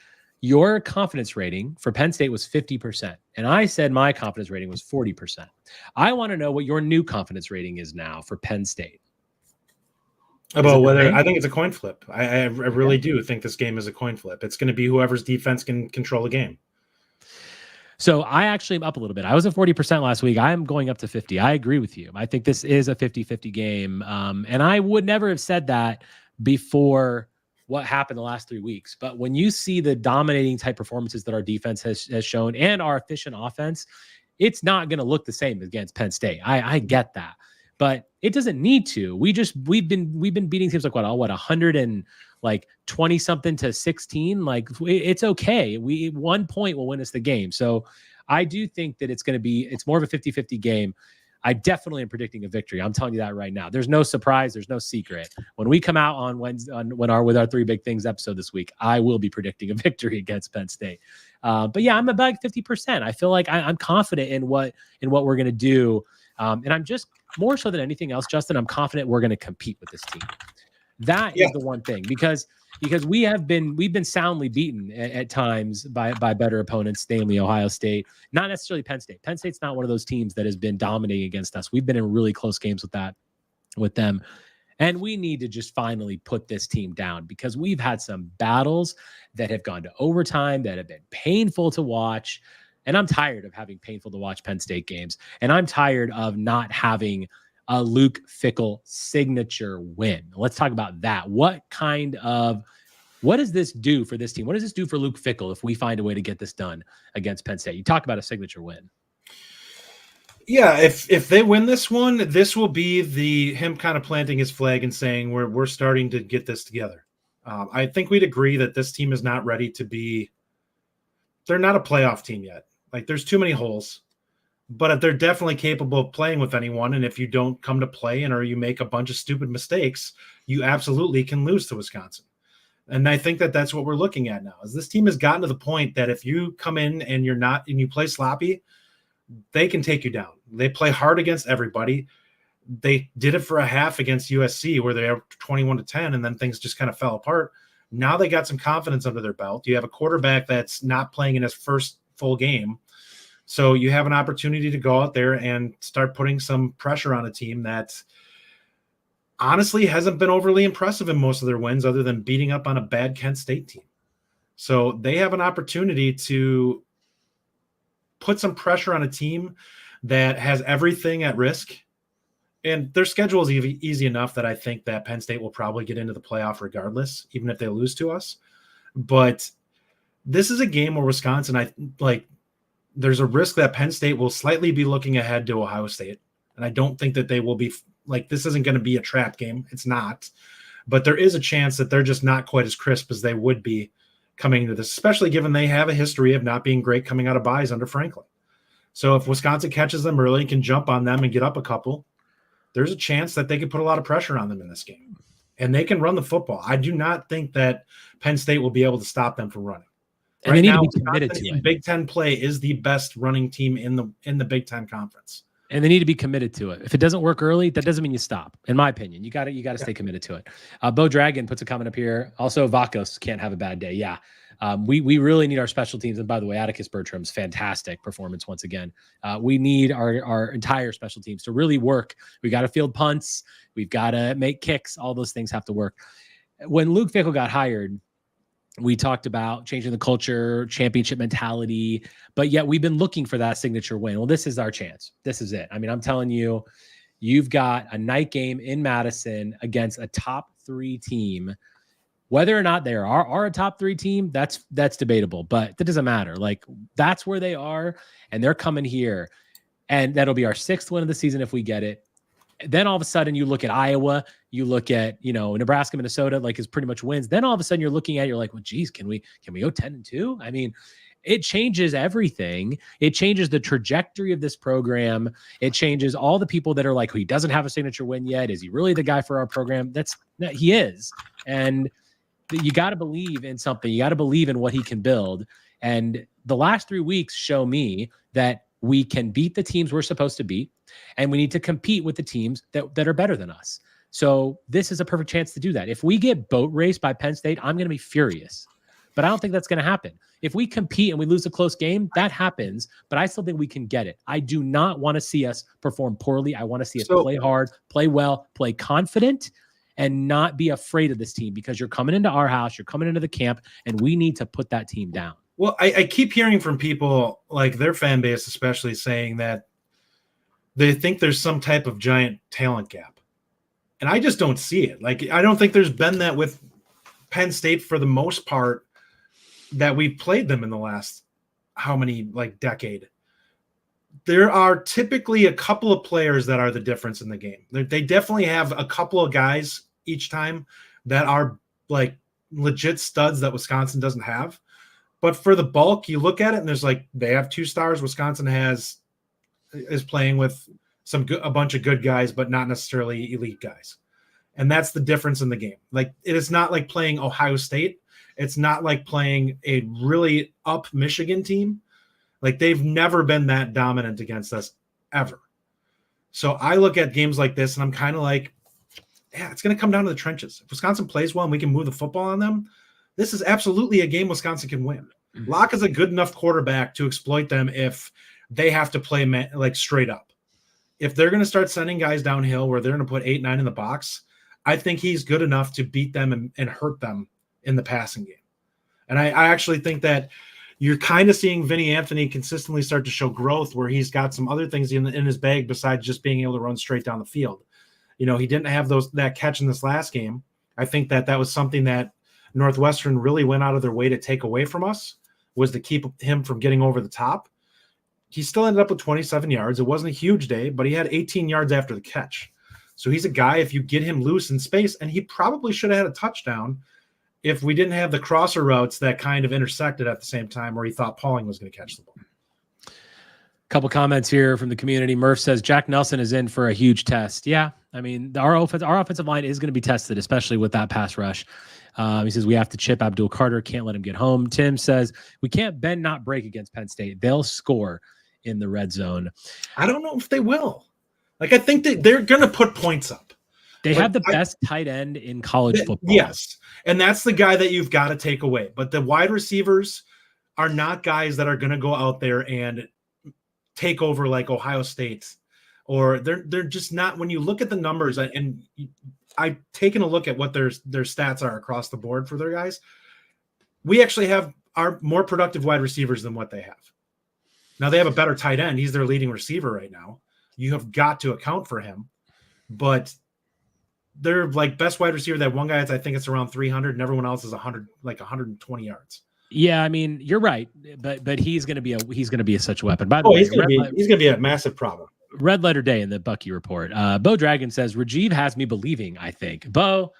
S1: your confidence rating for Penn State was 50%. And I said my confidence rating was 40%. I want to know what your new confidence rating is now for Penn State.
S5: About whether I think it's a coin flip. I really do think this game is a coin flip. It's going to be whoever's defense can control the game.
S1: So I actually am up a little bit. I was at 40% last week. I'm going up to 50. I agree with you. I think this is a 50-50 game. And I would never have said that before what happened the last 3 weeks. But when you see the dominating type performances that our defense has shown and our efficient offense, it's not going to look the same against Penn State. I get that. But it doesn't need to. We've been beating teams like 120 something to 16. Like, it's okay. 1 point will win us the game. So I do think that it's more of a 50-50 game. I definitely am predicting a victory. I'm telling you that right now. There's no surprise. There's no secret. When we come out on Wednesday with our 3 Big Things episode this week, I will be predicting a victory against Penn State. But yeah, I'm about 50%. I feel like I'm confident in what we're going to do. And I'm just more so than anything else, Justin, I'm confident we're going to compete with this team. That is the one thing, because we've been soundly beaten at times by better opponents, namely Ohio State, not necessarily Penn State. Penn State's not one of those teams that has been dominating against us. We've been in really close games with them. And we need to just finally put this team down, because we've had some battles that have gone to overtime that have been painful to watch. And I'm tired of having painful to watch Penn State games. And I'm tired of not having a Luke Fickell signature win. Let's talk about that. What does this do for this team? What does this do for Luke Fickell if we find a way to get this done against Penn State? You talk about a signature win.
S5: Yeah, if they win this one, this will be him kind of planting his flag and saying we're starting to get this together. I think we'd agree that this team is not ready to be. They're not a playoff team yet. Like, there's too many holes, but they're definitely capable of playing with anyone. And if you don't come to play or you make a bunch of stupid mistakes, you absolutely can lose to Wisconsin. And I think that that's what we're looking at now, is this team has gotten to the point that if you come in and you play sloppy, they can take you down. They play hard against everybody. They did it for a half against USC where they were 21-10, and then things just kind of fell apart. Now they got some confidence under their belt. You have a quarterback that's not playing in his first full game. So you have an opportunity to go out there and start putting some pressure on a team that honestly hasn't been overly impressive in most of their wins, other than beating up on a bad Kent State team. So they have an opportunity to put some pressure on a team that has everything at risk. And their schedule is easy enough that I think that Penn State will probably get into the playoff regardless, even if they lose to us. But this is a game where Wisconsin, there's a risk that Penn State will slightly be looking ahead to Ohio State. And I don't think that they will be this isn't going to be a trap game. It's not. But there is a chance that they're just not quite as crisp as they would be coming into this, especially given they have a history of not being great coming out of byes under Franklin. So if Wisconsin catches them early and can jump on them and get up a couple, there's a chance that they could put a lot of pressure on them in this game. And they can run the football. I do not think that Penn State will be able to stop them from running.
S1: And they need to be committed to it.
S5: Big Ten play is the best running team in the Big Ten Conference.
S1: And they need to be committed to it. If it doesn't work early, that doesn't mean you stop. In my opinion, you got to stay committed to it. Bo Dragon puts a comment up here. Also, Vakos can't have a bad day. Yeah, We really need our special teams. And by the way, Atticus Bertram's fantastic performance once again. We need our entire special teams to really work. We got to field punts. We've got to make kicks. All those things have to work. When Luke Fickell got hired, we talked about changing the culture, championship mentality, but yet we've been looking for that signature win. Well, this is our chance. This is it. I mean, I'm telling you, you've got a night game in Madison against a top 3 team. Whether or not they are a top 3 team, that's debatable, but that doesn't matter. Like, that's where they are, and they're coming here, and that'll be our 6th win of the season if we get it. Then all of a sudden you look at Iowa, you look at, Nebraska, Minnesota, like, is pretty much wins. Then all of a sudden you're looking at, you're like, well, geez, can we go 10-2? I mean, it changes everything. It changes the trajectory of this program. It changes all the people that are like, he doesn't have a signature win yet. Is he really the guy for our program? He is. And you got to believe in something. You got to believe in what he can build. And the last 3 weeks show me that we can beat the teams we're supposed to beat, and we need to compete with the teams that are better than us. So this is a perfect chance to do that. If we get boat raced by Penn State, I'm going to be furious, but I don't think that's going to happen. If we compete and we lose a close game, that happens, but I still think we can get it. I do not want to see us perform poorly. I want to see us play hard, play well, play confident, and not be afraid of this team, because you're coming into our house, you're coming into the camp, and we need to put that team down.
S5: Well, I keep hearing from people, like their fan base especially, saying that they think there's some type of giant talent gap. And I just don't see it. Like, I don't think there's been that with Penn State for the most part that we've played them in the last decade. There are typically a couple of players that are the difference in the game. They definitely have a couple of guys each time that are like legit studs that Wisconsin doesn't have. But for the bulk, you look at it and there's they have 2 stars. Wisconsin is playing with a bunch of good guys, but not necessarily elite guys. And that's the difference in the game. Like, it is not like playing Ohio State. It's not like playing a really up Michigan team. Like, they've never been that dominant against us ever. So I look at games like this and I'm kind of like, yeah, it's going to come down to the trenches. If Wisconsin plays well and we can move the football on them, this is absolutely a game Wisconsin can win. Mm-hmm. Locke is a good enough quarterback to exploit them if they have to play straight up. If they're going to start sending guys downhill where they're going to put 8-9 in the box, I think he's good enough to beat them and hurt them in the passing game. And I actually think that you're kind of seeing Vinny Anthony consistently start to show growth where he's got some other things in his bag besides just being able to run straight down the field. He didn't have that catch in this last game. I think that was something that Northwestern really went out of their way to take away from us, was to keep him from getting over the top. He still ended up with 27 yards. It wasn't a huge day, but he had 18 yards after the catch. So he's a guy, if you get him loose in space, and he probably should have had a touchdown if we didn't have the crosser routes that kind of intersected at the same time where he thought Pauling was going to catch the ball.
S1: Couple comments here from the community. Murph says Jack Nelson is in for a huge test. Yeah, I mean, our offensive line is going to be tested, especially with that pass rush. He says we have to chip Abdul Carter. Can't let him get home. Tim says we can't bend, not break against Penn State. They'll score in the red zone.
S5: I don't know if they will. I think that they're going to put points up.
S1: They have the best tight end in college football.
S5: Yes, and that's the guy that you've got to take away. But the wide receivers are not guys that are going to go out there and take over like Ohio State, or they're just not. When you look at the numbers, and I've taken a look at what their stats are across the board for their guys, we actually are more productive wide receivers than what they have. Now they have a better tight end. He's their leading receiver right now. You have got to account for him, but their best wide receiver, that one guy, I think it's around 300, and everyone else is 120 yards.
S1: Yeah, I mean, you're right, but he's going to be such a weapon. By the way,
S5: he's going to be a massive problem.
S1: Red letter day in the Bucky report. Bo Dragon says Rajiv has me believing. I think, Bo,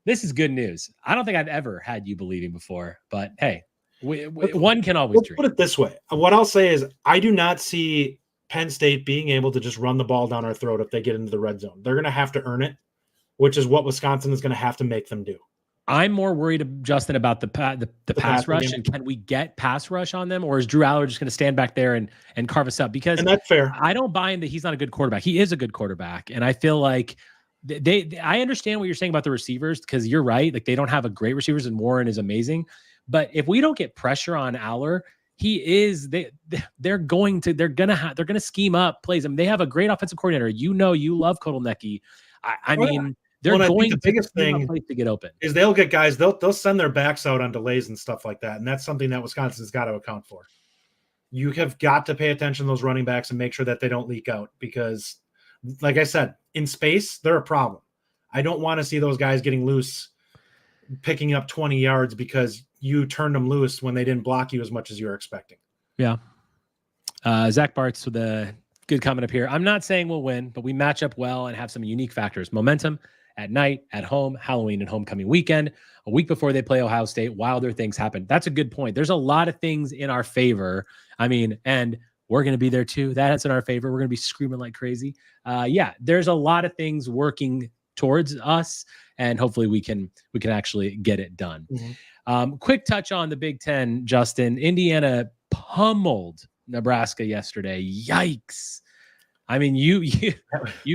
S1: this is good news. I don't think I've ever had you believing before, but hey, one can always dream.
S5: Put it this way: what I'll say is, I do not see Penn State being able to just run the ball down our throat if they get into the red zone. They're going to have to earn it, which is what Wisconsin is going to have to make them do.
S1: I'm more worried, Justin, about the pass rush, and can we get pass rush on them, or is Drew Aller just going to stand back there and carve us up? Because
S5: and that's fair.
S1: I don't buy in that he's not a good quarterback. He is a good quarterback, and I feel like I understand what you're saying about the receivers, because you're right. Like, they don't have a great receivers, and Warren is amazing, But if we don't get pressure on Aller, they're going to scheme up plays. I mean, they have a great offensive coordinator. You love Kotelnicki. I mean, they're going
S5: the
S1: to
S5: biggest
S1: scheme up
S5: thing
S1: plays to get open.
S5: is they'll get guys, they'll send their backs out on delays and stuff like that. And that's something that Wisconsin's got to account for. You have got to pay attention to those running backs and make sure that they don't leak out because, like I said, in space, they're a problem. I don't want to see those guys getting loose, picking up 20 yards because you turned them loose when they didn't block you as much as you were expecting.
S1: Yeah. Zach Bartz with a good comment up here. I'm not saying we'll win, but we match up well and have some unique factors. Momentum at night, at home, Halloween and homecoming weekend, a week before they play Ohio State, wilder things happen. That's a good point. There's a lot of things in our favor. I mean, and we're going to be there too. That's in our favor. We're going to be screaming like crazy. There's a lot of things working towards us, and hopefully we can actually get it done. Mm-hmm. Quick touch on the Big Ten, Justin. Indiana pummeled Nebraska yesterday. Yikes. I mean, you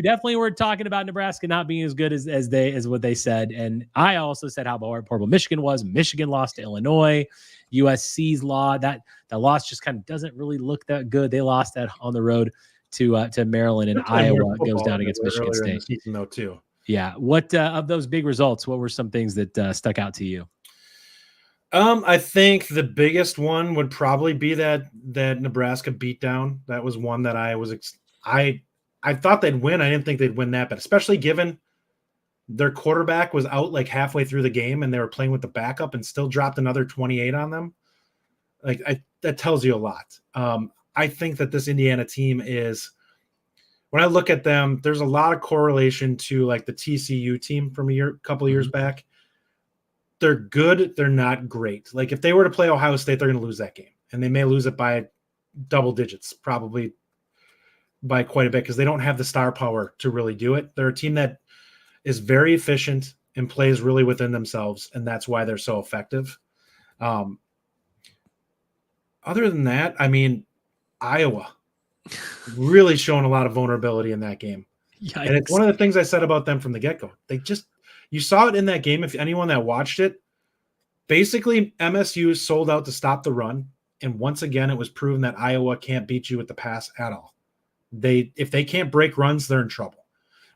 S1: definitely were talking about Nebraska not being as good as what they said. And I also said how horrible Michigan was. Michigan lost to Illinois. USC's that loss just kind of doesn't really look that good. They lost that on the road to Maryland, and Iowa goes down against Michigan State.
S5: Season, though, too.
S1: Yeah. What of those big results, what were some things that stuck out to you?
S5: I think the biggest one would probably be that Nebraska beatdown. That was one that I thought they'd win. I didn't think they'd win that, but especially given their quarterback was out like halfway through the game and they were playing with the backup and still dropped another 28 on them. That tells you a lot. I think that this Indiana team is, when I look at them, there's a lot of correlation to like the TCU team from a couple of years back. They're good. They're not great. Like if they were to play Ohio State, they're going to lose that game, and they may lose it by double digits, probably by quite a bit, because they don't have the star power to really do it. They're a team that is very efficient and plays really within themselves, and that's why they're so effective. Other than that, I mean, Iowa really showing a lot of vulnerability in that game. Yikes. And it's one of the things I said about them from the get-go. You saw it in that game. If anyone that watched it, basically MSU sold out to stop the run. And once again, it was proven that Iowa can't beat you with the pass at all. If they can't break runs, they're in trouble,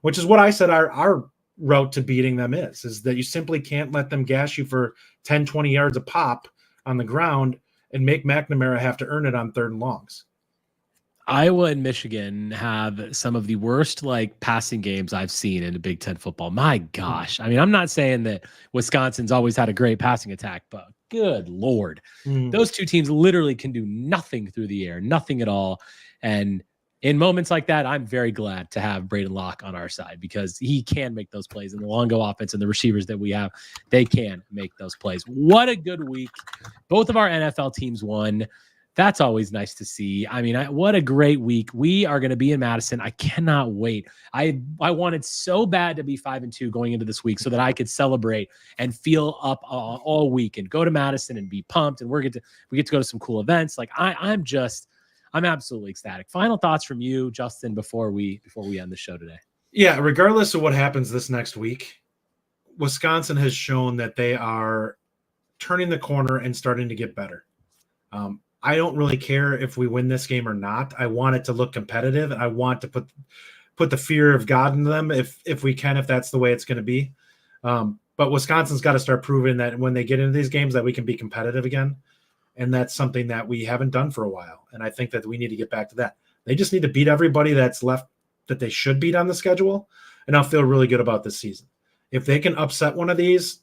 S5: which is what I said our route to beating them is that you simply can't let them gash you for 10, 20 yards a pop on the ground and make McNamara have to earn it on 3rd and longs.
S1: Iowa and Michigan have some of the worst passing games I've seen in the Big Ten football. My gosh. I mean, I'm not saying that Wisconsin's always had a great passing attack, but good Lord. Those two teams literally can do nothing through the air, nothing at all. And in moments like that, I'm very glad to have Braedyn Locke on our side because he can make those plays. And the Longo offense and the receivers that we have, they can make those plays. What a good week. Both of our NFL teams won. That's always nice to see. I mean, what a great week. We are going to be in Madison. I cannot wait. I wanted so bad to be 5-2 going into this week so that I could celebrate and feel up all week and go to Madison and be pumped. And we get to go to some cool events. I'm absolutely ecstatic. Final thoughts from you, Justin, before we end the show today.
S5: Yeah, regardless of what happens this next week, Wisconsin has shown that they are turning the corner and starting to get better. I don't really care if we win this game or not. I want it to look competitive, and I want to put the fear of God in them if we can, if that's the way it's going to be. But Wisconsin's got to start proving that when they get into these games that we can be competitive again. And that's something that we haven't done for a while. And I think that we need to get back to that. They just need to beat everybody that's left that they should beat on the schedule. And I'll feel really good about this season. If they can upset one of these,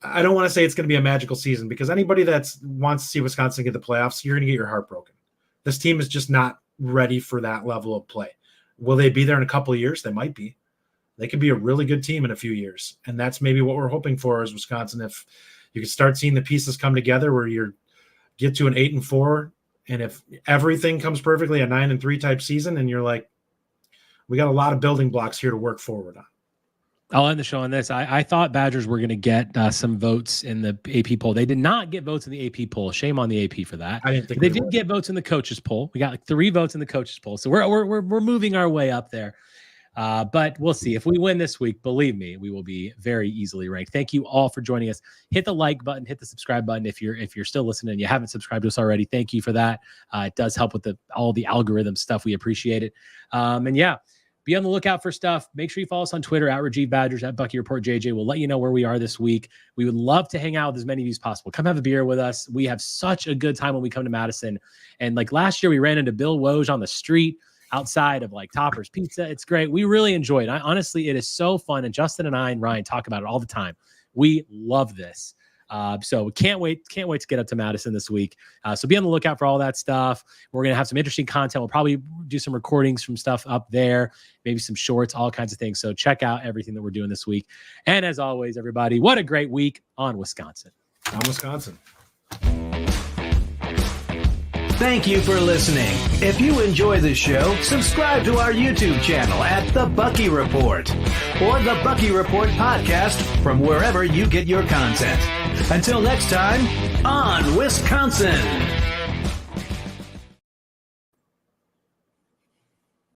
S5: I don't want to say it's going to be a magical season because anybody that wants to see Wisconsin get the playoffs, you're going to get your heart broken. This team is just not ready for that level of play. Will they be there in a couple of years? They might be. They could be a really good team in a few years. And that's maybe what we're hoping for as Wisconsin. If you can start seeing the pieces come together where you're get to an 8-4, and if everything comes perfectly, a 9-3 type season, and you're like, we got a lot of building blocks here to work forward on.
S1: I'll end the show on this. I thought Badgers were going to get some votes in the AP poll. They did not get votes in the AP poll. Shame on the AP for that.
S5: I didn't think
S1: they did get votes in the coaches poll. We got 3 votes in the coaches poll, so we're moving our way up there. But we'll see. If we win this week, believe me, we will be very easily ranked. Thank you all for joining us. Hit the like button, hit the subscribe button if you're still listening and you haven't subscribed to us already. Thank you for that. It does help with all the algorithm stuff. We appreciate it. And yeah, be on the lookout for stuff. Make sure you follow us on Twitter at Rajiv Badgers, at Bucky Report JJ. We'll let you know where we are this week. We would love to hang out with as many of you as possible. Come have a beer with us. We have such a good time when we come to Madison. And like last year, we ran into Bill Woj on the street outside of like Topper's Pizza. It's great. We really enjoy it. Honestly, it is so fun. And Justin and I and Ryan talk about it all the time. We love this. So we can't wait to get up to Madison this week. So be on the lookout for all that stuff. We're going to have some interesting content. We'll probably do some recordings from stuff up there, maybe some shorts, all kinds of things. So check out everything that we're doing this week. And as always, everybody, what a great week on Wisconsin.
S5: On Wisconsin.
S2: Thank you for listening. If you enjoy the show, subscribe to our YouTube channel at The Bucky Report or The Bucky Report Podcast from wherever you get your content. Until next time, on Wisconsin.